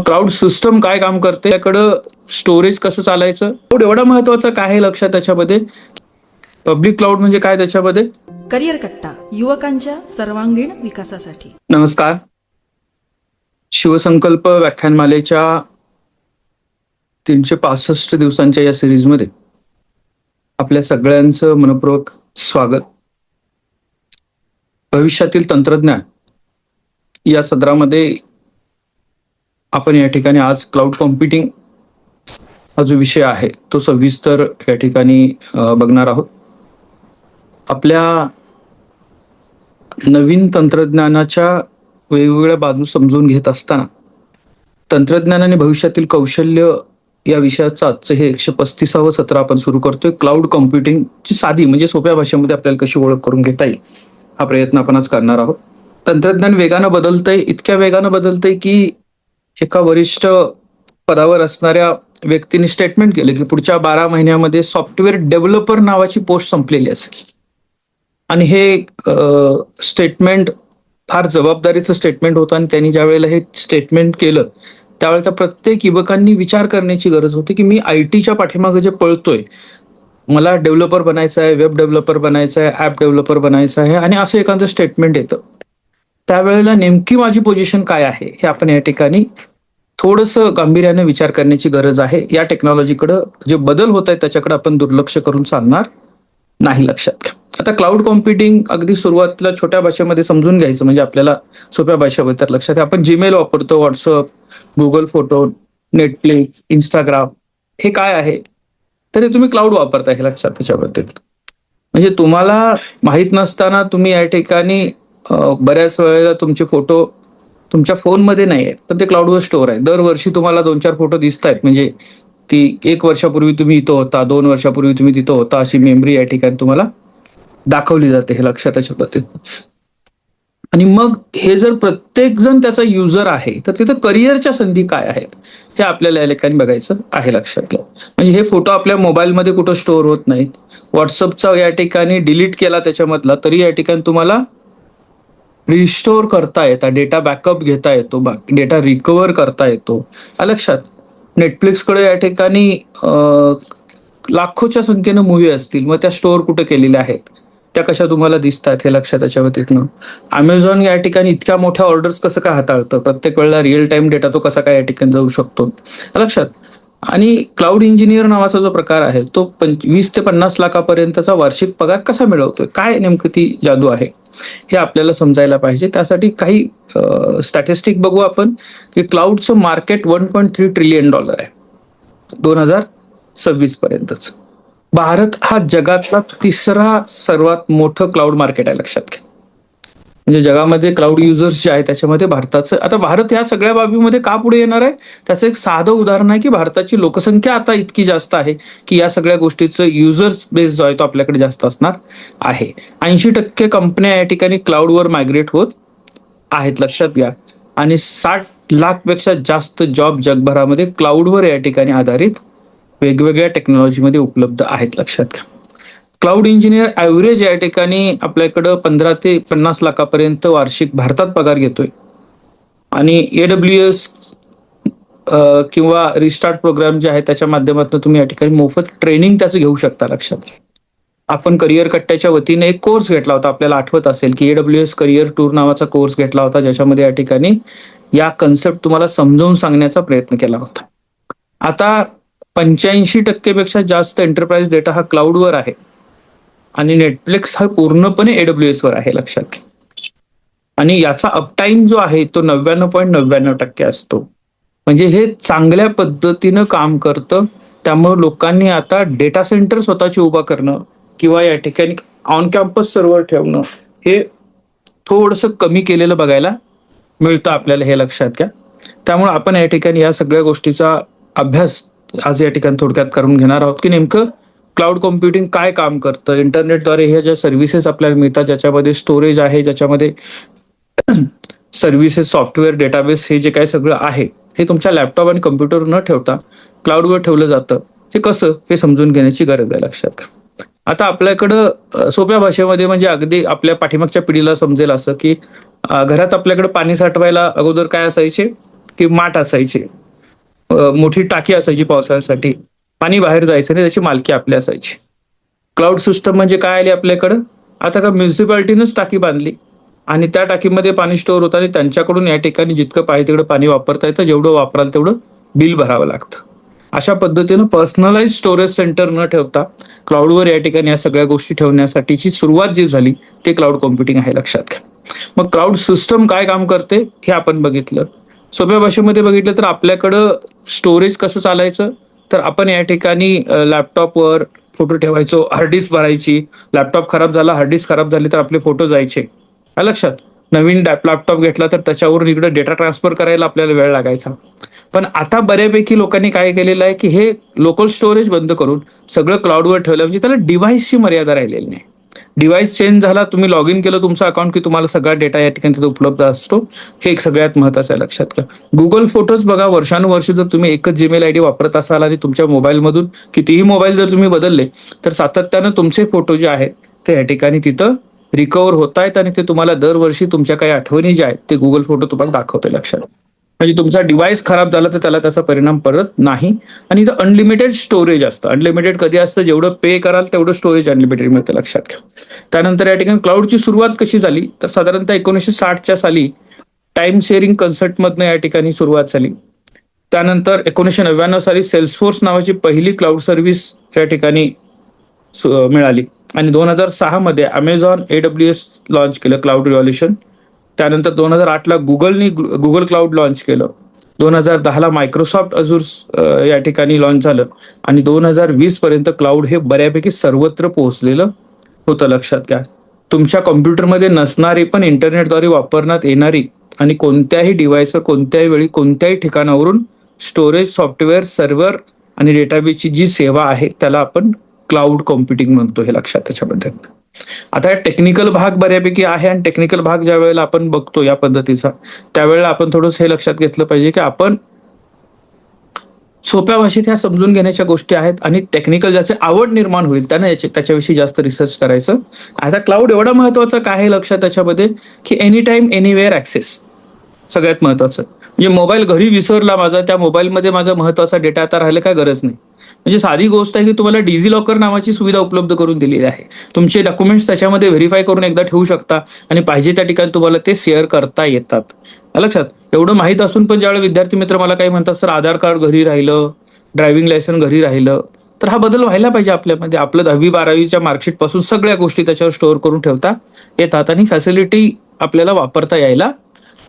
Cloud system काय काम करते, त्याकडं स्टोरेज कसं चालायचं, क्लाउड एवढा महत्वाचा काय आहे लक्षात त्याच्यामध्ये. पब्लिक क्लाउड म्हणजे काय त्याच्यामध्ये. करिअर कट्टा युवकांच्या सर्वांगीण विकासासाठी. नमस्कार. शिवसंकल्प व्याख्यानमालेच्या 365 दिवसांच्या या सिरीजमध्ये आपल्या सगळ्यांचं मनपूर्वक स्वागत. भविष्यातील तंत्रज्ञान या सदरामध्ये आपण या ठिकाणी आज क्लाउड कॉम्प्युटिंग हा जो विषय आहे तो सविस्तर या ठिकाणी बघणार आहोत. आपल्या नवीन तंत्रज्ञानाच्या वेगवेगळ्या बाजू समजून घेत असताना तंत्रज्ञान आणि भविष्यातील कौशल्य या विषयाचं आजचं हे 135वं सत्र आपण सुरू करतोय. क्लाउड कॉम्प्युटिंगची साधी म्हणजे सोप्या भाषेमध्ये आपल्याला कशी ओळख करून घेता येईल हा प्रयत्न आपण आज करणार आहोत. तंत्रज्ञान वेगानं बदलतंय, इतक्या वेगानं बदलतंय की एका वरिष्ठ पदावर असणाऱ्या व्यक्तीने स्टेटमेंट केलं की पुढच्या 12 महिन्यामध्ये सॉफ्टवेअर डेव्हलपर नावाची पोस्ट संपलेली असेल. आणि हे स्टेटमेंट फार जबाबदारीचं स्टेटमेंट होतं आणि त्यांनी ज्या वेळेला हे स्टेटमेंट केलं त्यावेळेला त्या प्रत्येक युवकांनी विचार करण्याची गरज होती की मी IT पाठीमागे जे पळतोय, मला डेव्हलपर बनायचं आहे, वेब डेव्हलपर बनायचं आहे, ऍप डेव्हलपर बनायचं आहे आणि असं एखादं स्टेटमेंट येतं. त्यावेळेला नेमकी माझी पोझिशन काय आहे हे आपण या ठिकाणी थोडंसं गांभीर्याने विचार करण्याची गरज आहे. या टेक्नॉलॉजीकडं जे बदल होत आहेत त्याच्याकडे आपण दुर्लक्ष करून चालणार नाही, लक्षात घ्या. आता क्लाउड कॉम्प्युटिंग अगदी सुरुवातीला छोट्या भाषेमध्ये समजून घ्यायचं म्हणजे आपल्याला सोप्या भाषेमध्ये तर लक्षात आहे. आपण जीमेल वापरतो, WhatsApp, Google photo, Netflix, Instagram हे काय आहे तर हे तुम्ही क्लाउड वापरताय हे लक्षात त्याच्याबद्दल. म्हणजे तुम्हाला माहीत नसताना तुम्ही या ठिकाणी बऱ्याच वेळेला तुमचे फोटो तुमच्या फोनमध्ये नाही आहेत पण ते क्लाउडवर स्टोअर आहे. दरवर्षी तुम्हाला 2-4 फोटो दिसत आहेत म्हणजे ती 1 वर्षापूर्वी तुम्ही इथं होता, 2 वर्षापूर्वी तुम्ही तिथं होता अशी मेमरी या ठिकाणी तुम्हाला दाखवली जाते हे लक्षात त्याच्या पद्धतीने. आणि मग हे जर प्रत्येक जण त्याचा युजर आहे तर तिथं करिअरच्या संधी काय आहेत हे आपल्याला या ठिकाणी बघायचं आहे, लक्षात घ्या. म्हणजे हे फोटो आपल्या मोबाईलमध्ये कुठं स्टोअर होत नाहीत. व्हॉट्सअपचा या ठिकाणी डिलीट केला त्याच्यामधला तरी या ठिकाणी तुम्हाला रिस्टोअर करता येतात, डेटा बॅकअप घेता येतो, डेटा रिकव्हर करता येतो, लक्षात. नेटफ्लिक्सकडे या ठिकाणी लाखोच्या संख्येनं मूवी असतील, मग त्या स्टोअर कुठे केलेल्या आहेत, त्या कशा तुम्हाला दिसतात हे लक्षात त्याच्या व्यतिरिक्त. अमेझॉन या ठिकाणी इतक्या मोठ्या ऑर्डर्स कसं काय हाताळतं, प्रत्येक वेळेला रिअल टाइम डेटा तो कसा काय या ठिकाणी जाऊ शकतो लक्षात. आणि क्लाउड इंजिनियर नावाचा जो प्रकार आहे तो 20 ते 50 लाखापर्यंतचा वार्षिक पगार कसा मिळवतोय, काय नेमकं ती जादू आहे हे आपल्याला समजायला पाहिजे. त्यासाठी काही स्टॅटिस्टिक बघू आपण की क्लाउडचं मार्केट $1.3 ट्रिलियन आहे 2026 पर्यंतच. भारत हा जगातला 3रा सर्वात मोठं क्लाउड मार्केट आहे, लक्षात घ्या. म्हणजे जगामध्ये क्लाउड युजर्स जे आहे त्याच्यामध्ये भारताचं, आता भारत या सगळ्या बाबीमध्ये का पुढे येणार आहे त्याचं एक साधं उदाहरण आहे की भारताची लोकसंख्या आता इतकी जास्त आहे की या सगळ्या गोष्टीचं युजर्स बेस जो आहे तो आपल्याकडे जास्त असणार आहे. 80% कंपन्या या ठिकाणी क्लाउडवर मायग्रेट होत आहेत, लक्षात घ्या. आणि 60 लाखपेक्षा जास्त जॉब जगभरामध्ये क्लाउडवर या ठिकाणी आधारित वेगवेगळ्या टेक्नॉलॉजीमध्ये उपलब्ध आहेत, लक्षात घ्या. क्लाउड इंजिनियर ॲव्हरेज या ठिकाणी आपल्याकडं 15 ते 50 लाखापर्यंत वार्षिक भारतात पगार घेतोय. आणि AWS किंवा रिस्टार्ट प्रोग्राम जे आहे त्याच्या माध्यमातून तुम्ही या ठिकाणी मोफत ट्रेनिंग त्याचं घेऊ शकता, लक्षात घ्या. आपण करिअर कट्ट्याच्या वतीने एक कोर्स घेतला होता, आपल्याला आठवत असेल की AWS करिअर टूर नावाचा कोर्स घेतला होता ज्याच्यामध्ये या ठिकाणी या कन्सेप्ट तुम्हाला समजावून सांगण्याचा प्रयत्न केला होता. आता 85% पेक्षा जास्त एंटरप्राइज डेटा हा क्लाउडवर आहे आणि नेटफ्लिक्स हा पूर्णपणे AWS वर आहे, लक्षात घ्या. आणि याचा अपटाईम जो आहे तो 99.99% असतो. म्हणजे हे चांगल्या पद्धतीनं काम करतं. त्यामुळे लोकांनी आता डेटा सेंटर स्वतःची उभा करणं किंवा या ठिकाणी ऑन कॅम्पस सर्व्हर ठेवणं हे थोडंसं कमी केलेलं बघायला मिळतं आपल्याला, हे लक्षात घ्या. त्यामुळे आपण या ठिकाणी या सगळ्या गोष्टीचा अभ्यास आज या ठिकाणी थोडक्यात करून घेणार आहोत की नेमकं क्लाउड कॉम्प्युटिंग काय काम करतं. इंटरनेटद्वारे ह्या ज्या सर्व्हिसेस आपल्याला मिळतात ज्याच्यामध्ये स्टोरेज आहे, ज्याच्यामध्ये सर्व्हिसेस, सॉफ्टवेअर, डेटाबेस हे जे काय सगळं आहे हे तुमच्या लॅपटॉप आणि कम्प्युटर न ठेवता क्लाउडवर ठेवलं जातं. ते कसं हे समजून घेण्याची गरज आहे, लक्षात घ्या. आता आपल्याकडं सोप्या भाषेमध्ये म्हणजे अगदी आपल्या पाठीमागच्या पिढीला समजेल असं की घरात आपल्याकडे पाणी साठवायला अगोदर काय असायचे की माठ असायचे, मोठी टाकी असायची पावसाळ्यासाठी, पाणी बाहेर जायचं नाही, त्याची मालकी आपली असायची. क्लाउड सिस्टम म्हणजे काय आली आपल्याकडं? आता का म्युन्सिपाल्टीनंच टाकी बांधली आणि त्या टाकीमध्ये पाणी स्टोअर होतं आणि त्यांच्याकडून या ठिकाणी जितकं पाहिजे तेवढं पाणी वापरता येतं, जेवढं वापराल तेवढं बिल भरावं लागतं. अशा पद्धतीनं पर्सनलाइज स्टोरेज सेंटर न ठेवता क्लाउडवर या ठिकाणी या सगळ्या गोष्टी ठेवण्यासाठीची सुरुवात जी झाली ते क्लाउड कॉम्प्युटिंग आहे, लक्षात घ्या. मग क्लाउड सिस्टम काय काम करते हे आपण बघितलं. सोप्या भाषेमध्ये बघितलं तर आपल्याकडं स्टोरेज कसं चालायचं, तर आपण या ठिकाणी लॅपटॉपवर फोटो ठेवायचो, हार्ड डिस्क भरायची. लॅपटॉप खराब झाला, हार्ड डिस्क खराब झाली तर आपले फोटो जायचे. आलं लक्षात? नवीन लॅपटॉप घेतला तर त्याच्यावरून इकडे डेटा ट्रान्सफर करायला आपल्याला वेळ लागायचा. पण आता बऱ्यापैकी लोकांनी काय केलेलं आहे, की हे लोकल स्टोरेज बंद करून सगळं क्लाउडवर ठेवलं, म्हणजे त्याला डिव्हाइसची मर्यादा राहिलेली नाही. डिव्हाइस चेंज झाला, तुम्ही लॉग इन केलं तुमचं अकाउंट, की तुम्हाला सगळा डेटा या ठिकाणी तिथे उपलब्ध असतो. हे एक सगळ्यात महत्त्वाचं आहे, लक्षात घ्या. गुगल फोटोज बघा, वर्षानुवर्ष जर तुम्ही एकच जीमेल आयडी वापरत असाल आणि तुमच्या मोबाईलमधून कितीही मोबाईल जर तुम्ही बदलले, तर सातत्यानं तुमचे फोटो जे आहेत ते या ठिकाणी तिथं रिकव्हर होत आहेत आणि ते तुम्हाला दरवर्षी तुमच्या काही आठवणी ज्या आहेत ते गुगल फोटो तुम्हाला दाखवते, लक्षात. म्हणजे तुमचा डिव्हाइस खराब झाला तर त्याला त्याचा परिणाम पडत नाही. आणि इथं अनलिमिटेड स्टोरेज असतं. अनलिमिटेड कधी असतं? जेवढं पे कराल तेवढं स्टोरेज अनलिमिटेड मिळतं, लक्षात घ्या. त्यानंतर या ठिकाणी क्लाउडची सुरुवात कशी झाली, तर साधारणतः 1960च्या साली टाइम शेअरिंग कन्सेप्टमधनं या ठिकाणी सुरुवात झाली. त्यानंतर 1999 साली सेल्सफोर्स नावाची पहिली क्लाउड सर्व्हिस या ठिकाणी मिळाली आणि 2006 मध्ये अमेझॉन AWS लॉन्च केलं, क्लाउड रिव्हॉल्युशन. त्यानंतर 2008ला गुगल क्लाउड लॉन्च केलं. 2010ला मायक्रोसॉफ्ट अझूर या ठिकाणी लॉन्च झालं आणि 2020 पर्यंत क्लाउड हे बऱ्यापैकी सर्वत्र पोहोचलेलं होतं, लक्षात घ्या. तुमच्या कॉम्प्युटरमध्ये नसणारी पण इंटरनेटद्वारे वापरण्यात येणारी आणि कोणत्याही डिव्हाइसवर कोणत्याही वेळी कोणत्याही ठिकाणावरून स्टोरेज, सॉफ्टवेअर, सर्व्हर आणि डेटाबेसची जी सेवा आहे त्याला आपण क्लाउड कॉम्प्युटिंग म्हणतो, हे लक्षात त्याच्याबद्दल. आता टेक्निकल भाग बऱ्यापैकी आहे आणि टेक्निकल भाग ज्या वेळेला आपण बघतो या पद्धतीचा, त्यावेळेला आपण थोडंसं हे लक्षात घेतलं पाहिजे की आपण सोप्या भाषेत ह्या समजून घेण्याच्या गोष्टी आहेत आणि टेक्निकल ज्याची आवड निर्माण होईल त्याने त्याच्याविषयी जास्त रिसर्च करायचं. आता क्लाउड एवढा महत्वाचा काय आहे लक्षात त्याच्यामध्ये, की एनी टाइम एनिवेअर ऍक्सेस सगळ्यात महत्वाचं. म्हणजे मोबाईल घरी विसरला माझा, त्या मोबाईलमध्ये माझा महत्वाचा डेटा आता राहायला काय गरज नाही. म्हणजे साधी गोष्ट आहे की तुम्हाला डिजी लॉकर नावाची सुविधा उपलब्ध करून दिलेली आहे. तुमचे डॉक्युमेंट्स त्याच्यामध्ये व्हेरीफाय करून एकदा ठेवू शकता आणि पाहिजे त्या ठिकाणी तुम्हाला ते शेअर करता येतात. लक्षात. एवढं माहीत असून पण ज्यावेळेला विद्यार्थी मित्र मला काही म्हणतात, सर आधार कार्ड घरी राहिलं, ड्रायव्हिंग लायसन घरी राहिलं, तर हा बदल व्हायला पाहिजे आपल्यामध्ये. आपलं 10वी-12वीच्या मार्कशीट पासून सगळ्या गोष्टी त्याच्यावर स्टोअर करून ठेवता येतात आणि फॅसिलिटी आपल्याला वापरता यायला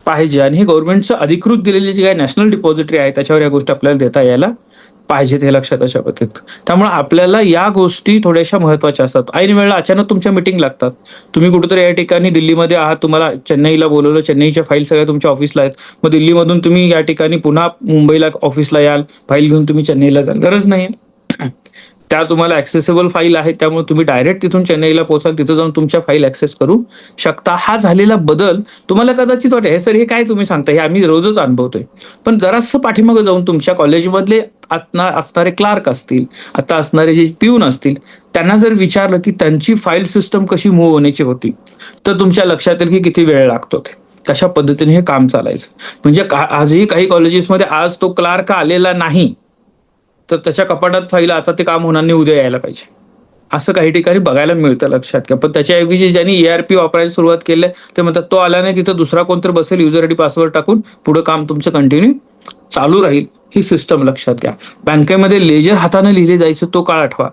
पाहिजे. आणि हे गव्हर्नमेंटचं अधिकृत दिलेली जी काही नॅशनल डिपॉझिटरी आहे त्याच्यावर या गोष्टी आपल्याला देता यायला पाहिजेत, हे लक्षात अशा पद्धतीत. त्यामुळे आपल्याला या गोष्टी थोड्याशा महत्वाच्या असतात. ऐन वेळेला अचानक तुमच्या मीटिंग लागतात. तुम्ही कुठेतरी या ठिकाणी दिल्लीमध्ये आहात, तुम्हाला चेन्नईला बोलवलं, चेन्नईच्या फाईल सगळ्या तुमच्या ऑफिसला आहेत. मग दिल्लीमधून तुम्ही या ठिकाणी पुन्हा मुंबईला ऑफिसला याल, फाईल घेऊन तुम्ही चेन्नईला जाल, गरज नाही. त्या तुम्हाला ऍक्सेसेबल फाईल आहेत, त्यामुळे तुम्ही डायरेक्ट तिथून चेन्नईला पोहोचाल, तिथं जाऊन तुमच्या फाईल ऍक्सेस करू शकता. हा झालेला बदल तुम्हाला कदाचित वाटेल, हे सर हे काय तुम्ही सांगता, हे आम्ही रोजच अनुभवतोय. पण जरासं पाठीमागे जाऊन तुमच्या कॉलेजमधले असणारे क्लार्क असतील, आता असणारे जे पिऊन असतील, त्यांना जर विचारलं की त्यांची फाईल सिस्टम कशी मूव्ह होण्याची होती, तर तुमच्या लक्षात येईल की किती वेळ लागतो ते. कशा पद्धतीने हे काम चालायचं. म्हणजे आजही काही कॉलेजेसमध्ये आज तो क्लार्क आलेला नाही तर त्याच्या कपाटात फाईल आता ते काम होणार नाही, उद्या यायला पाहिजे, असं काही ठिकाणी बघायला मिळतं, लक्षात घ्या. पण त्याच्याऐवजी ज्यांनी ERP वापरायला सुरुवात केली ते म्हणतात तो आला नाही, तिथं दुसरा कोणतरी बसेल, युजर आयडी पासवर्ड टाकून पुढे काम तुमचं कंटिन्यू चालू राहील. ही सिस्टम लक्षात घ्या. बँकेमध्ये लेजर हाताने लिहिले जायचं तो काळ आठवा.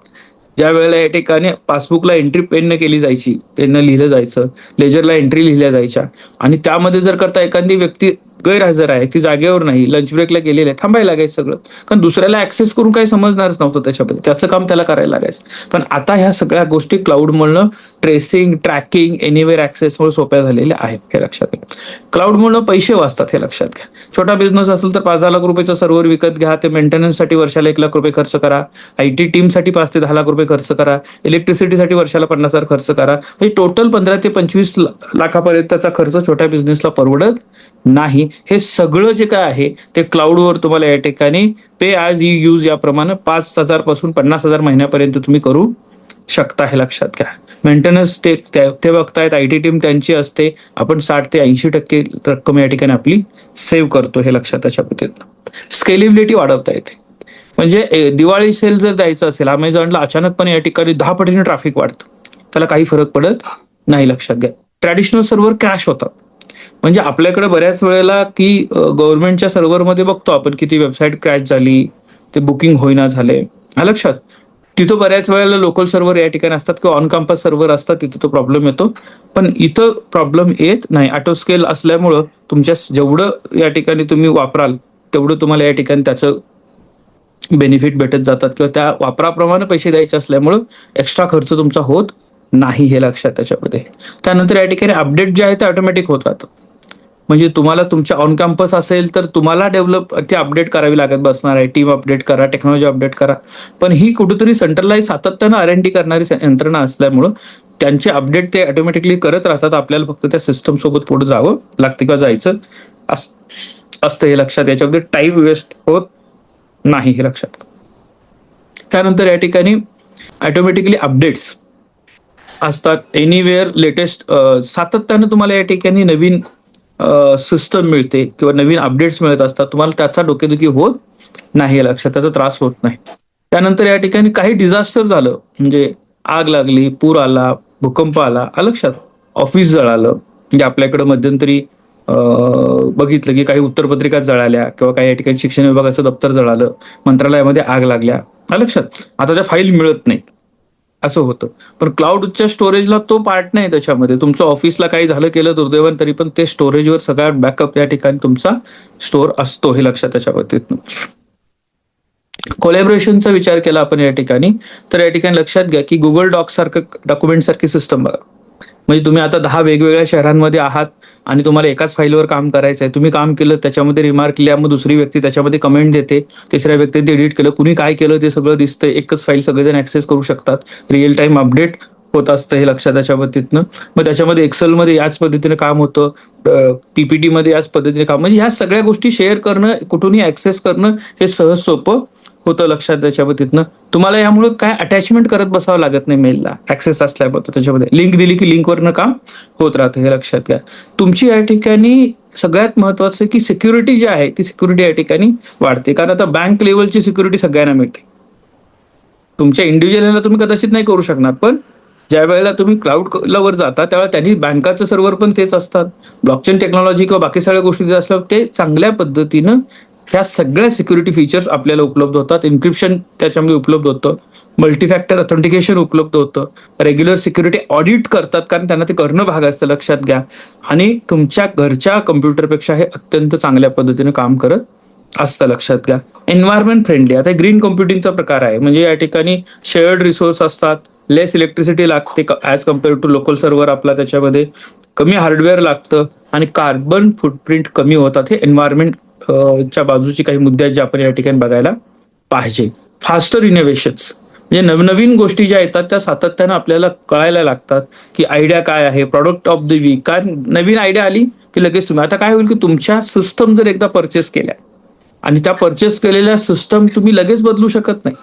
ज्या वेळेला या ठिकाणी पासबुकला एंट्री पेनने केली जायची, पेननं लिहिलं जायचं, लेजरला एंट्री लिहिल्या जायच्या आणि त्यामध्ये जर करता एखादी व्यक्ती गैरहजर आहे, ती जागेवर नाही, लंच ब्रेकला गेलेली आहे, थांबायला लागायचं सगळं. कारण दुसऱ्याला ऍक्सेस करून काही समजणारच नव्हतं त्याच्याबद्दल, त्याचं काम त्याला करायला लागायचं. पण आता ह्या सगळ्या गोष्टी क्लाउडमुळे ट्रेसिंग, ट्रॅकिंग, एनिवेअर ऍक्सेसमुळे सोप्या झालेल्या आहेत, हे लक्षात घ्या. क्लाउडमुळे पैसे वाचतात, हे लक्षात घ्या. छोटा बिझनेस असेल तर 5-10 लाख रुपयाचं सर्व्हर विकत घ्या, ते मेंटेनन्ससाठी वर्षाला 1 लाख रुपये खर्च करा, IT टीमसाठी 5 ते 10 लाख रुपये खर्च करा, इलेक्ट्रिसिटीसाठी वर्षाला 50,000 खर्च करा. म्हणजे टोटल 15 ते 25 लाखापर्यंतचा खर्च छोट्या बिझनेसला परवडत नाही. हे सगळं जे काय आहे ते क्लाउडवर तुम्हाला या ठिकाणी पे ॲज यू यूज याप्रमाणे 5,000 पासून 50,000 महिन्यापर्यंत तुम्ही करू शकता, हे लक्षात घ्या. मेंटेनन्स ते बघतायत, IT टीम त्यांची असते. आपण 60 ते 80% रक्कम या ठिकाणी आपली सेव्ह करतो, हे लक्षात त्याच्या पद्धतीनं. स्केलेबिलिटी वाढवता येते. म्हणजे दिवाळी सेल जर द्यायचं असेल Amazonला, अचानकपणे या ठिकाणी 10 पटीने ट्रॅफिक वाढतं. त्याला काही फरक पडत नाही, लक्षात घ्या. ट्रॅडिशनल सर्व्हर क्रॅश होतात. म्हणजे आपल्याकडे बऱ्याच वेळेला की गव्हर्नमेंटच्या सर्व्हरमध्ये बघतो आपण किती वेबसाईट क्रॅश झाली, ते बुकिंग होईना झाले, लक्षात. तिथं बऱ्याच वेळेला लोकल सर्व्हर या ठिकाणी असतात किंवा ऑन कॅम्पस सर्व्हर असतात, तिथे तो प्रॉब्लेम येतो. पण इथं प्रॉब्लेम येत नाही. ऑटो स्केल असल्यामुळं तुमच्या जेवढं या ठिकाणी तुम्ही वापराल तेवढं तुम्हाला या ठिकाणी त्याचं बेनिफिट भेटत जातात किंवा त्या वापराप्रमाणे पैसे द्यायचे असल्यामुळं एक्स्ट्रा खर्च तुमचा होत नाही, हे लक्षात त्याच्यामध्ये. त्यानंतर या ठिकाणी अपडेट जे आहे ते ऑटोमॅटिक होत राहतं. म्हणजे तुम्हाला तुमच्या ऑन कॅम्पस असेल तर तुम्हाला ते अपडेट करावी लागत बसणार आहे. टीम अपडेट करा, टेक्नॉलॉजी अपडेट करा. पण ही कुठेतरी सेंट्रलाइज सातत्यानं R&D करणारी यंत्रणा असल्यामुळं त्यांचे अपडेट ते ऑटोमॅटिकली करत राहतात. आपल्याला फक्त त्या सिस्टम सोबत पुढे जावं लागतं किंवा जायचं असतं, हे लक्षात. याच्यामध्ये टाइम वेस्ट होत नाही, हे लक्षात. त्यानंतर या ठिकाणी ऑटोमॅटिकली अपडेट्स असतात. एनिवेअर लेटेस्ट सातत्यानं तुम्हाला या ठिकाणी नवीन सिस्टम मिळते किंवा नवीन अपडेट्स मिळत असतात. तुम्हाला त्याचा डोकेदुखी होत नाही, लक्षात. त्याचा त्रास होत नाही. त्यानंतर या ठिकाणी काही डिझास्टर झालं, म्हणजे आग लागली, पूर आला, भूकंप आला, लक्षात. ऑफिस जळालं, म्हणजे आपल्याकडे मध्यंतरी बघितलं की काही उत्तरपत्रिका जळाल्या किंवा काही या ठिकाणी शिक्षण विभागाचं दप्तर जळालं, मंत्रालयामध्ये आग लागल्या, लक्षात. आता त्या फाईल मिळत नाही, असं होतं. पण क्लाउडच्या स्टोरेजला तो पार्ट नाही त्याच्यामध्ये. तुमचं ऑफिसला काही झालं केलं दुर्दैवान, तरी पण ते स्टोरेजवर सगळ्या बॅकअप या ठिकाणी तुमचा स्टोअर असतो, हे लक्षात त्याच्या बाबतीतनं. कोलॅबोरेशनचा विचार केला आपण या ठिकाणी, तर या ठिकाणी लक्षात घ्या की गुगल डॉक सारखं डॉक्युमेंट सारखी सिस्टम बघा. म्हणजे तुम्ही आता 10 वेगवेगळ्या शहरांमध्ये आहात आणि तुम्हाला एकाच फाईलवर काम करायचं आहे. तुम्ही काम केलं, त्याच्यामध्ये रिमार्क लिहा, मग दुसरी व्यक्ती त्याच्यामध्ये कमेंट देते, तिसऱ्या व्यक्तीने एडिट केलं, कुणी काय केलं ते सगळं दिसतंय. एकच फाईल सगळेजण ऍक्सेस करू शकतात. रिअल टाइम अपडेट होत असतं, हे लक्षात त्याच्या पद्धतीनं. मग त्याच्यामध्ये एक्सेलमध्ये याच पद्धतीने काम होतं, PPT मध्ये याच पद्धतीने काम. म्हणजे ह्या सगळ्या गोष्टी शेअर करणं, कुठूनही ऍक्सेस करणं हे सहज सोपं होतं, लक्षात त्याच्या पद्धतीनं. तुम्हाला यामुळे काय अटॅचमेंट करत बसावं लागत नाही मेलला, ऍक्सेस असल्याबद्दल. त्याच्यामध्ये लिंक दिली की लिंकवरनं काम होत राहतं, हे लक्षात घ्या. तुमची या ठिकाणी सगळ्यात महत्वाचं की सिक्युरिटी जी आहे ती सिक्युरिटी या ठिकाणी वाढते. कारण आता बँक लेवलची सिक्युरिटी सगळ्यांना मिळते. तुमच्या इंडिव्हिज्युअलला तुम्ही कदाचित नाही करू शकणार, पण ज्या वेळेला तुम्ही क्लाउडला वर जाता त्यावेळेला त्यांनी बँकाचं सर्व्हर पण तेच असतात. ब्लॉकचेन टेक्नॉलॉजी किंवा बाकी सगळ्या गोष्टी असल्यावर ते चांगल्या पद्धतीनं ह्या सगळ्या सिक्युरिटी फीचर्स आपल्याला उपलब्ध होतात. इन्क्रिप्शन त्याच्यामध्ये उपलब्ध होतं, मल्टीफॅक्टर ऑथेंटिकेशन उपलब्ध होतं, रेग्युलर सिक्युरिटी ऑडिट करतात, कारण त्यांना ते करणं भाग असतं, लक्षात घ्या. आणि तुमच्या घरच्या कम्प्युटरपेक्षा हे अत्यंत चांगल्या पद्धतीने काम करत असतं, लक्षात घ्या. एन्व्हायरमेंट फ्रेंडली, आता ग्रीन कम्प्युटिंगचा प्रकार आहे. म्हणजे या ठिकाणी शेअर्ड रिसोर्स असतात, लेस इलेक्ट्रिसिटी लागते as compare to local server. आपला त्याच्यामध्ये कमी हार्डवेअर लागतं आणि कार्बन फुटप्रिंट कमी होतात. हे एन्व्हायरमेंट च्या बाजूची काही मुद्दे आहेत जे आपण या ठिकाणी बघायला पाहिजे. फास्टर इनोव्हेशन्स, म्हणजे नवनवीन गोष्टी ज्या येतात त्या सातत्यानं आपल्याला कळायला लागतात की आयडिया काय आहे, प्रॉडक्ट ऑफ द वीक. कारण नवीन आयडिया आली की लगेच तुम्ही, आता काय होईल की तुमच्या सिस्टम जर एकदा परचेस केल्या आणि त्या परचेस केलेल्या सिस्टम तुम्ही लगेच बदलू शकत नाही,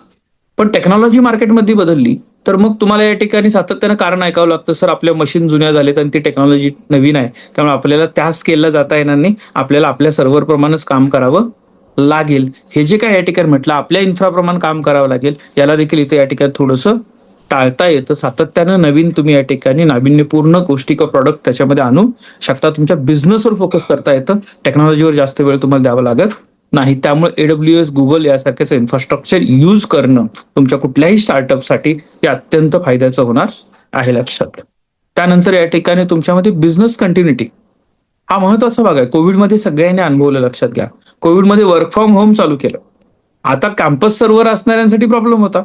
पण टेक्नॉलॉजी मार्केटमध्ये बदलली तर मग तुम्हाला या ठिकाणी सातत्यानं कारण ऐकावं लागतं, सर आपल्या मशीन जुन्या झाल्यात आणि ती टेक्नॉलॉजी नवीन आहे, त्यामुळे आपल्याला त्या स्केलला जाता येणार नाही, आपल्याला आपल्या सर्व्हर प्रमाणेच काम करावं लागेल. हे जे काय या ठिकाणी म्हटलं आपल्या इन्फ्राप्रमाणे काम करावं लागेल, याला देखील इथे या ठिकाणी थोडंसं टाळता येतं. सातत्यानं नवीन तुम्ही या ठिकाणी नाविन्यपूर्ण गोष्टी किंवा प्रॉडक्ट त्याच्यामध्ये आणू शकता. तुमच्या बिझनेसवर फोकस करता येतं, टेक्नॉलॉजीवर जास्त वेळ तुम्हाला द्यावा लागत नाही. त्यामुळे AWS, गुगल यासारखेच इन्फ्रास्ट्रक्चर यूज करणं तुमच्या कुठल्याही स्टार्टअपसाठी हे अत्यंत फायद्याचं होणार आहे, लक्षात. त्यानंतर या ठिकाणी तुमच्यामध्ये बिझनेस कंटिन्युटी हा महत्वाचा भाग आहे. कोविडमध्ये सगळ्यांनी अनुभवलं, लक्षात घ्या. कोविडमध्ये वर्क फ्रॉम होम चालू केलं. आता कॅम्पस सर्व्हर असणाऱ्यांसाठी प्रॉब्लेम होता,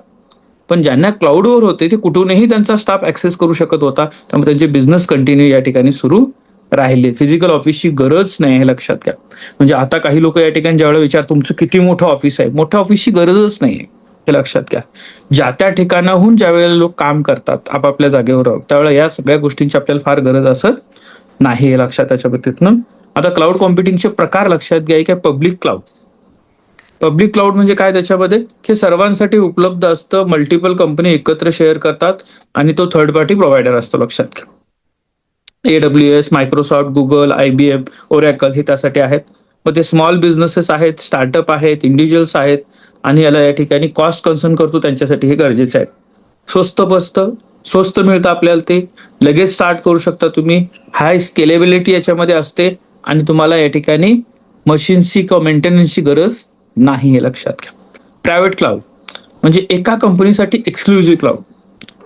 पण ज्यांना क्लाउडवर होते ते कुठूनही त्यांचा स्टाफ ऍक्सेस करू शकत होता. त्यामुळे त्यांचे बिझनेस कंटिन्यू या ठिकाणी सुरू राहिले. फिजिकल ऑफिसची गरज नाही, हे लक्षात घ्या. म्हणजे आता काही लोक या ठिकाणी ज्यावेळेला विचार तुमचं किती मोठं ऑफिस आहे, मोठ्या ऑफिसची गरजच नाहीये, हे लक्षात घ्या. ज्या त्या ठिकाणाहून ज्या वेळेला लोक काम करतात आपापल्या जागेवर, त्यावेळेला या सगळ्या गोष्टींची आपल्याला फार गरज असत नाही, हे लक्षात त्याच्या बाबतीतनं. आता क्लाउड कॉम्प्युटिंगचे प्रकार लक्षात घ्या. की पब्लिक क्लाउड, पब्लिक क्लाउड म्हणजे काय त्याच्यामध्ये हे सर्वांसाठी उपलब्ध असतं, मल्टिपल कंपनी एकत्र शेअर करतात आणि तो थर्ड पार्टी प्रोव्हायडर असतो, लक्षात घ्या. AWS, Microsoft, Google, IBM, oracle हे त्यासाठी आहेत. मग ते स्मॉल बिझनेसेस आहेत, स्टार्टअप आहेत, इंडिव्हिज्युअल्स आहेत आणि याला या ठिकाणी कॉस्ट कन्सर्न करतो त्यांच्यासाठी हे गरजेचं आहे. स्वस्त मिळतं आपल्याला, ते लगेच स्टार्ट करू शकता तुम्ही. हाय स्केलेबिलिटी याच्यामध्ये असते आणि तुम्हाला या ठिकाणी मशीन्सची किंवा मेंटेनन्सची गरज नाही, हे लक्षात घ्या. प्रायव्हेट क्लाउड म्हणजे एका कंपनीसाठी एक्सक्लुझिव्ह क्लाउड,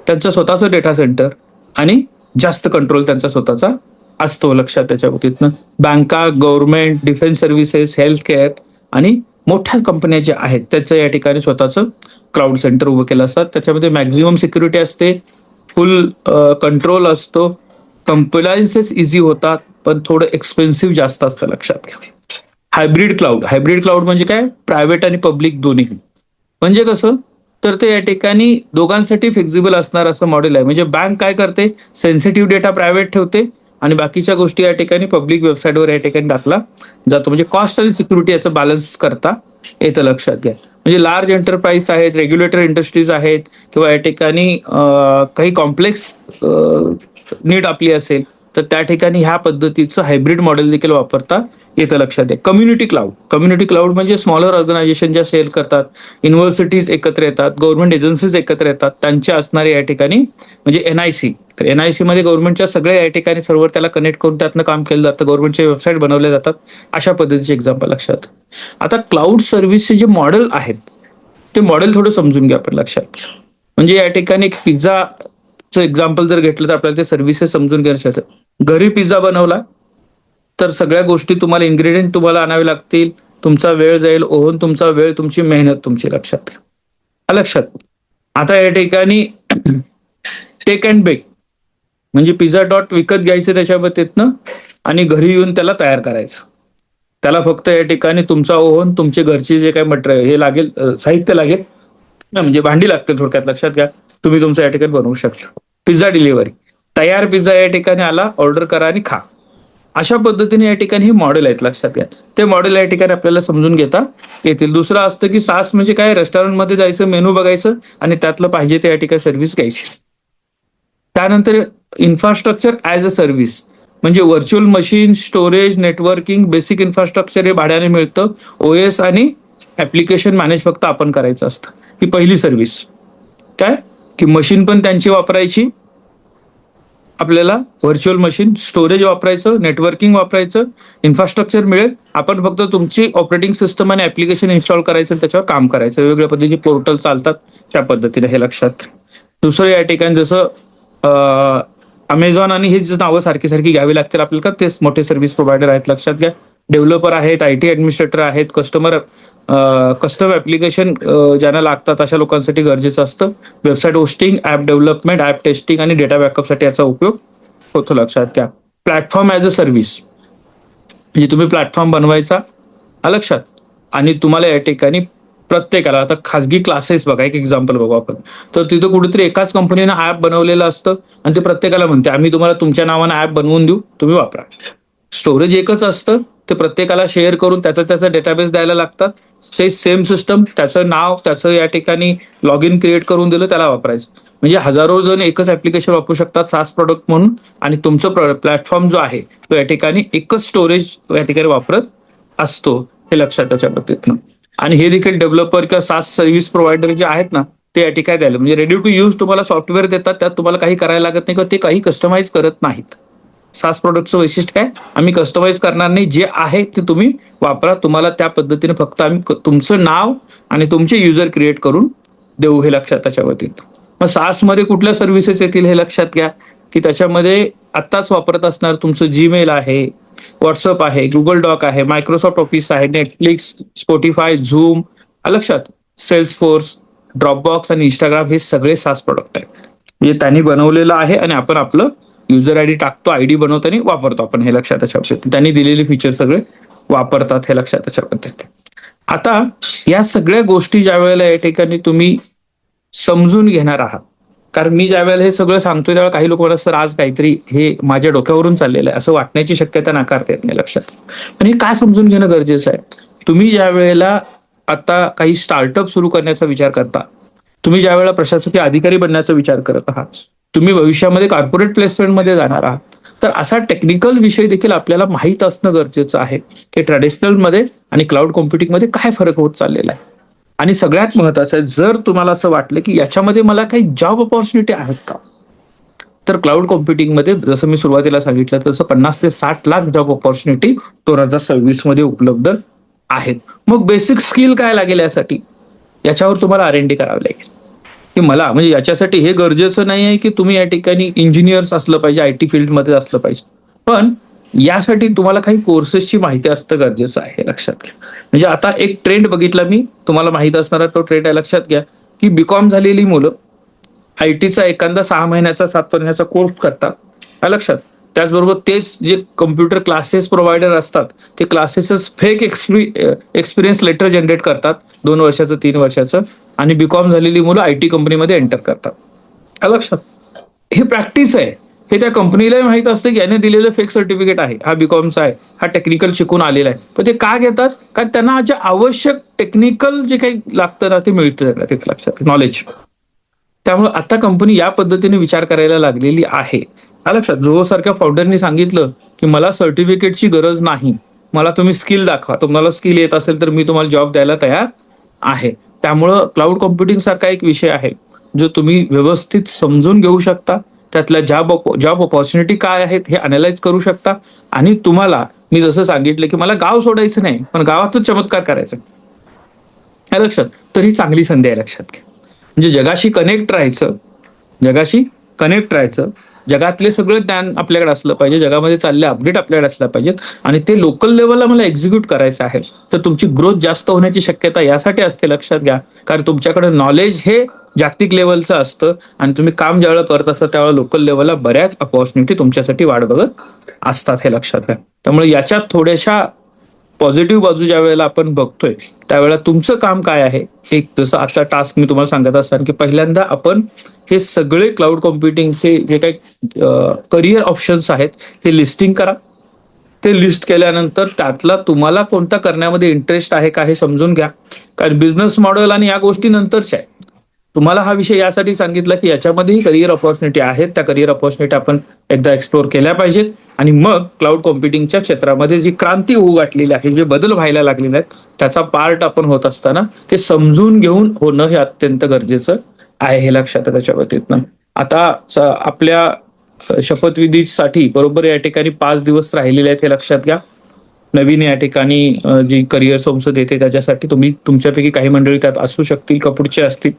त्यांचं स्वतःचं डेटा सेंटर आणि जास्त कंट्रोल त्यांचा स्वतःचा असतो, लक्षात त्याच्या बाबतीतनं. बँका, government, defence services, health care आणि मोठ्या कंपन्या ज्या आहेत त्याचं या ठिकाणी स्वतःचं क्लाउड सेंटर उभं केलं असतात. त्याच्यामध्ये मॅक्झिमम सिक्युरिटी असते, फुल कंट्रोल असतो, कंप्लायन्सेस इझी होतात, पण थोडं एक्सपेन्सिव्ह जास्त असतं, लक्षात घ्या. हायब्रिड क्लाउड म्हणजे काय, प्रायव्हेट आणि पब्लिक दोन्ही. म्हणजे कसं, तर ते या ठिकाणी दोघांसाठी फ्लेक्झिबल असणार असं मॉडेल आहे. म्हणजे बँक काय करते, सेन्सिटिव्ह डेटा प्रायव्हेट ठेवते आणि बाकीच्या गोष्टी या ठिकाणी पब्लिक वेबसाईटवर या ठिकाणी टाकला जातो. म्हणजे कॉस्ट आणि सिक्युरिटी याचं बॅलन्स करता येतं, लक्षात घ्या. म्हणजे लार्ज एंटरप्राइज आहेत, रेग्युलेटरी इंडस्ट्रीज आहेत किंवा या ठिकाणी काही कॉम्प्लेक्स नीड आपली असेल तर त्या ठिकाणी ह्या पद्धतीचं हायब्रिड मॉडेल देखील वापरता येतं, लक्षात घ्या. कम्युनिटी क्लाउड म्हणजे स्मॉलर ऑर्गनायझेशन ज्या सेल करतात, युनिव्हर्सिटीज एकत्र येतात, गव्हर्नमेंट एजन्सीज एकत्र येतात, त्यांच्या असणारे या ठिकाणी म्हणजे NIC. तर NIC मध्ये गव्हर्नमेंटच्या सगळ्या या ठिकाणी सर्व्हर त्याला कनेक्ट करून त्यातनं काम केलं जातं, गव्हर्नमेंटचे वेबसाईट बनवले जातात. अशा पद्धतीचे एक्झाम्पल लक्षात. आता क्लाउड सर्व्हिसचे जे मॉडेल आहेत ते मॉडेल थोडं समजून घ्या आपण, लक्षात घ्या. म्हणजे या ठिकाणी एक पिझ्झाचं एक्झाम्पल जर घेतलं तर आपल्याला ते सर्व्हिसेस समजून घ्यायचं. घरी पिझ्झा बनवला तर सगळ्या गोष्टी तुम्हाला, इन्ग्रेडियंट तुम्हाला आणावे लागतील, तुमचा वेळ जाईल, ओव्हन तुमचा वेळ, तुमची मेहनत तुमची, लक्षात घ्या. लक्षात. आता या ठिकाणी टेक अँड बेक म्हणजे पिझ्झा डॉट विकत घ्यायचं त्याच्याबद्दतीनं आणि घरी येऊन त्याला तयार करायचं. त्याला फक्त या ठिकाणी तुमचा ओव्हन, तुमचे घरचे जे काही मटेरियल हे लागेल, साहित्य लागेल म्हणजे भांडी लागते थोडक्यात, लक्षात घ्या. तुम्ही तुमचं या ठिकाणी बनवू शकता. पिझ्झा डिलिव्हरी, तयार पिझ्झा या ठिकाणी आला, ऑर्डर करा आणि खा. अशा पद्धतीने या ठिकाणी हे मॉडेल आहेत, लक्षात घ्या. ते मॉडेल या ठिकाणी आपल्याला समजून घेता येतील. दुसरं असतं की सास म्हणजे काय, रेस्टॉरंटमध्ये जायचं, मेनू बघायचं आणि त्यातलं पाहिजे ते या ठिकाणी सर्व्हिस घ्यायची. त्यानंतर इन्फ्रास्ट्रक्चर ऍज अ सर्व्हिस म्हणजे virtual machine, storage, networking, basic infrastructure हे भाड्याने मिळतं. OS आणि ऍप्लिकेशन मॅनेज फक्त आपण करायचं असतं. ही पहिली सर्व्हिस. काय की मशीन पण त्यांची वापरायची, आपल्याला व्हर्च्युअल मशीन, स्टोरेज वापरायचं, नेटवर्किंग वापरायचं, इन्फ्रास्ट्रक्चर मिळेल, आपण फक्त तुमची ऑपरेटिंग सिस्टम आणि ऍप्लिकेशन इन्स्टॉल करायचं, त्याच्यावर काम करायचं. वेगवेगळ्या पद्धतीचे पोर्टल चालतात त्या पद्धतीने, हे लक्षात. दुसरं या ठिकाणी जसं अमेझॉन आणि ही नावं सारखी सारखी घ्यावी लागतील आपल्याला, तेच मोठे सर्व्हिस प्रोव्हायडर आहेत, लक्षात घ्या. डेव्हलपर आहेत, IT ऍडमिनिस्ट्रेटर आहेत, कस्टम ऍप्लिकेशन ज्यांना लागतात अशा लोकांसाठी गरजेचं असतं. Website hosting, app development, app testing आणि डेटा बॅकअपसाठी याचा उपयोग होतो, लक्षात घ्या. प्लॅटफॉर्म ऍज अ सर्व्हिस म्हणजे तुम्ही प्लॅटफॉर्म बनवायचा, लक्षात, आणि तुम्हाला या ठिकाणी प्रत्येकाला, आता खाजगी क्लासेस बघा, एक एक्झाम्पल बघू आपण, तर तिथं कुठेतरी एकाच कंपनीनं ऍप बनवलेलं असतं आणि ते प्रत्येकाला म्हणते आम्ही तुम्हाला तुमच्या नावानं ऍप बनवून देऊ, तुम्ही वापरा. स्टोरेज एकच असतं, ते प्रत्येकाला शेअर करून त्याचा डेटाबेस द्यायला लागतात. ते सेम सिस्टम, त्याचं नाव, त्याचं या ठिकाणी लॉग इन क्रिएट करून दिलं, त्याला वापरायचं. म्हणजे हजारो जण एकच ऍप्लिकेशन वापरू शकतात सास प्रोडक्ट म्हणून आणि तुमचं प्लॅटफॉर्म जो आहे तो या ठिकाणी एकच स्टोरेज या ठिकाणी वापरत असतो, हे लक्षात त्याच्या पद्धतीनं. आणि हे देखील डेव्हलपर किंवा सास सर्व्हिस प्रोव्हायडर जे आहेत ना ते या ठिकाणी द्यायला, म्हणजे रेडी टू यूज तुम्हाला सॉफ्टवेअर देतात, त्यात तुम्हाला काही करायला लागत नाही किंवा ते काही कस्टमाइज करत नाहीत. सास प्रोडक्टचं वैशिष्ट्य काय, आम्ही कस्टमाइज करणार नाही, जे आहे ते तुम्ही वापरा, तुम्हाला त्या पद्धतीने फक्त आम्ही तुमचं नाव आणि तुमचे युजर क्रिएट करून देऊ, हे लक्षात त्याच्या वतीत. मग सास मध्ये कुठल्या सर्व्हिसेस येतील हे लक्षात घ्या की त्याच्यामध्ये आत्ताच वापरत असणार तुमचं जीमेल आहे, व्हॉट्सअप आहे, गुगल डॉक आहे, मायक्रोसॉफ्ट ऑफिस आहे, नेटफ्लिक्स, स्पॉटीफाय, झूम, लक्षात, सेल्सफोर्स, ड्रॉपबॉक्स आणि इंस्टाग्राम हे सगळे सास प्रोडक्ट आहेत. म्हणजे त्यांनी बनवलेलं आहे आणि आपण आपलं युजर ID टाकतो, ID बनवताना वापरतो आपण, हे लक्षात त्याच्या. त्यांनी दिलेले फीचर सगळे वापरतात, हे लक्षात त्याच्या पद्धतीने. आता या सगळ्या गोष्टी ज्या वेळेला या ठिकाणी तुम्ही समजून घेणार आहात, कारण मी ज्या वेळेला हे सगळं सांगतोय त्यावेळेला काही लोक म्हणतात सर आज काहीतरी हे माझ्या डोक्यावरून चाललेलं आहे, असं वाटण्याची शक्यता नाकारता येत नाही, लक्षात. पण हे काय समजून घेणं गरजेचं आहे, तुम्ही ज्या वेळेला आता काही स्टार्टअप सुरू करण्याचा विचार करता, तुम्ही ज्या वेळेला प्रशासकीय अधिकारी बनण्याचा विचार करत आहात, तुम्ही भविष्यामध्ये कॉर्पोरेट प्लेसमेंटमध्ये जाणार आहात, तर असा टेक्निकल विषय देखील आपल्याला माहीत असणं गरजेचं आहे की ट्रॅडिशनल मध्ये आणि क्लाउड कॉम्प्युटिंग मध्ये काय फरक होत चाललेला आहे. आणि सगळ्यात महत्वाचं आहे, जर तुम्हाला असं वाटलं की याच्यामध्ये मला काही जॉब ऑपॉर्च्युनिटी आहेत का, तर क्लाउड कॉम्प्युटिंग मध्ये जसं मी सुरुवातीला सांगितलं तसं 50 ते 60 लाख जॉब ऑपॉर्च्युनिटी 2026 मध्ये उपलब्ध आहेत. मग बेसिक स्किल काय लागेल यासाठी, याच्यावर तुम्हाला R&D करावं लागेल की मला म्हणजे याच्यासाठी हे गरजेचं नाही आहे की तुम्ही या ठिकाणी इंजिनियर्स असलं पाहिजे, IT फील्डमध्ये असलं पाहिजे, पण यासाठी तुम्हाला काही कोर्सेसची माहिती असणं गरजेचं आहे, हे लक्षात घ्या. म्हणजे आता एक ट्रेंड बघितला मी, तुम्हाला माहित असणारा तो ट्रेंड आहे, लक्षात घ्या की बीकॉम झालेली मुलं IT चा एखादा 6 महिन्याचा 7 महिन्याचा कोर्स करतात, हा लक्षात. त्याचबरोबर तेच जे कम्प्युटर क्लासेस प्रोव्हायडर असतात, ते classes fake experience letter generate करतात 2 वर्षाचं 3 वर्षाचं, आणि बीकॉम झालेली मुलं IT कंपनीमध्ये एंटर करतात, हा लक्षात. हे प्रॅक्टिस आहे, हे त्या कंपनीलाही माहित असतं की याने दिलेलं फेक सर्टिफिकेट आहे, हा बीकॉमचा आहे, हा टेक्निकल शिकून आलेला आहे. पण ते का घेतात, कारण त्यांना जे आवश्यक टेक्निकल जे काही लागतं ना ते मिळतं त्यांना, ते लक्षात, नॉलेज. त्यामुळे आता कंपनी या पद्धतीने विचार करायला लागलेली आहे, हा लक्षात. जो सारख्या फाउंडरनी सांगितलं की मला सर्टिफिकेटची गरज नाही, मला तुम्ही स्किल दाखवा, तुम्हाला स्किल येत असेल तर मी तुम्हाला जॉब द्यायला तयार आहे. त्यामुळं क्लाउड कॉम्प्युटिंग सारखा एक विषय आहे जो तुम्ही व्यवस्थित समजून घेऊ शकता, त्यातल्या जॉब ऑपॉर्च्युनिटी काय आहेत हे अनालाइज करू शकता, आणि तुम्हाला मी जसं सांगितलं की मला गाव सोडायचं नाही पण गावातच चमत्कार करायचा, हे लक्षात, तर ही चांगली संधी आहे, लक्षात घ्या. म्हणजे जगाशी कनेक्ट राहायचं, जगाशी कनेक्ट राहायचं, जगातले सगळं ज्ञान आपल्याकडे असलं पाहिजे, जगामध्ये चालले अपडेट आपल्याकडे असल्या पाहिजेत, आणि ते लोकल लेवलला मला एक्झिक्यूट करायचं आहे, तर तुमची ग्रोथ जास्त होण्याची शक्यता यासाठी असते, लक्षात घ्या. कारण तुमच्याकडे नॉलेज हे जागतिक लेवलचं असतं, आणि तुम्ही काम ज्यावेळेला करत असता त्यावेळेला लोकल लेवलला बऱ्याच अपॉर्च्युनिटी तुमच्यासाठी वाट बघत असतात, हे लक्षात घ्या. त्यामुळे याच्यात थोड्याशा पॉझिटिव्ह बाजू ज्या वेळेला आपण बघतोय त्यावेळेला तुमचं काम काय आहे, एक जसं आजचा टास्क मी तुम्हाला सांगत असताना की पहिल्यांदा आपण हे सगळे क्लाउड कॉम्प्युटिंगचे जे काही करिअर ऑप्शन्स आहेत ते लिस्टिंग करा. ते लिस्ट केल्यानंतर त्यातला तुम्हाला कोणता करण्यामध्ये इंटरेस्ट आहे का हे समजून घ्या, कारण बिझनेस मॉडेल आणि या गोष्टी नंतरच्या आहे. तुम्हाला हा विषय यासाठी सांगितला की याच्यामध्येही करिअर ऑपॉर्च्युनिटी आहेत, त्या करिअर ऑपॉर्च्युनिटी आपण एकदा एक्सप्लोर केल्या पाहिजेत, आणि मग क्लाउड कॉम्प्युटिंगच्या क्षेत्रामध्ये जी क्रांती होऊ गाठलेली आहे, जे बदल व्हायला लागलेले आहेत त्याचा पार्ट आपण होत असताना ते समजून घेऊन होणं हे अत्यंत गरजेचं आहे, हे लक्षात त्याच्या बाबतीत. आता आपल्या शपथविधीसाठी बरोबर या ठिकाणी 5 दिवस राहिलेले आहेत, हे लक्षात घ्या. नवीन या ठिकाणी जी करिअर संसद येते त्याच्यासाठी तुम्ही तुमच्यापैकी काही मंडळी त्यात असू शकतील का पुढचे असतील.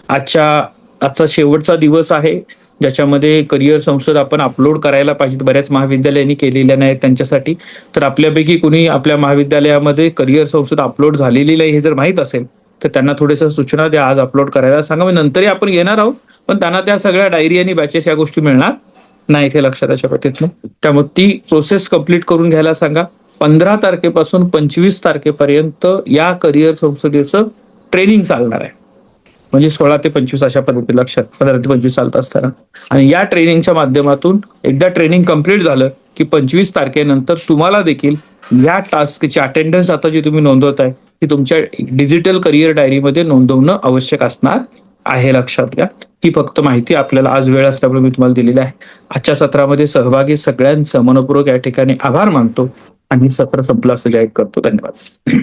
आजचा शेवटचा दिवस आहे ज्याच्यामध्ये करिअर संसद आपण अपलोड करायला पाहिजे, बऱ्याच महाविद्यालयांनी केलेल्या नाहीत त्यांच्यासाठी. तर आपल्यापैकी कुणी आपल्या महाविद्यालयामध्ये करिअर संसद अपलोड झालेली नाही हे जर माहित असेल तर त्यांना थोड्याशा सूचना द्या, आज अपलोड करायला सांगा. नंतरही आपण येणार आहोत, पण त्यांना त्या सगळ्या डायरी आणि बॅचेस या गोष्टी मिळणार नाही, हे लक्षात याच्या पद्धतीनं. त्यामुळे ती प्रोसेस कंप्लीट करून घ्यायला सांगा. 15 तारखेपासून 25 तारखेपर्यंत या करिअर संसदेचं ट्रेनिंग चालणार आहे, म्हणजे 16 ते 25 अशा पद्धती, लक्षात, 15 ते 25 चालत असताना. आणि या ट्रेनिंगच्या माध्यमातून एकदा ट्रेनिंग कंप्लीट झालं की 25 तारखेनंतर तुम्हाला देखील या टास्कची अटेंडन्स आता जी तुम्ही नोंदवताय ती तुमच्या डिजिटल करिअर डायरीमध्ये नोंदवणं आवश्यक असणार आहे, लक्षात घ्या. ही फक्त माहिती आपल्याला आज वेळ असल्यामुळे मी तुम्हाला दिलेली आहे. आजच्या सत्रामध्ये सहभागी सगळ्यांचं मनपूर्वक या ठिकाणी आभार मानतो आणि सत्र संपलं असं जाहीर करतो. धन्यवाद.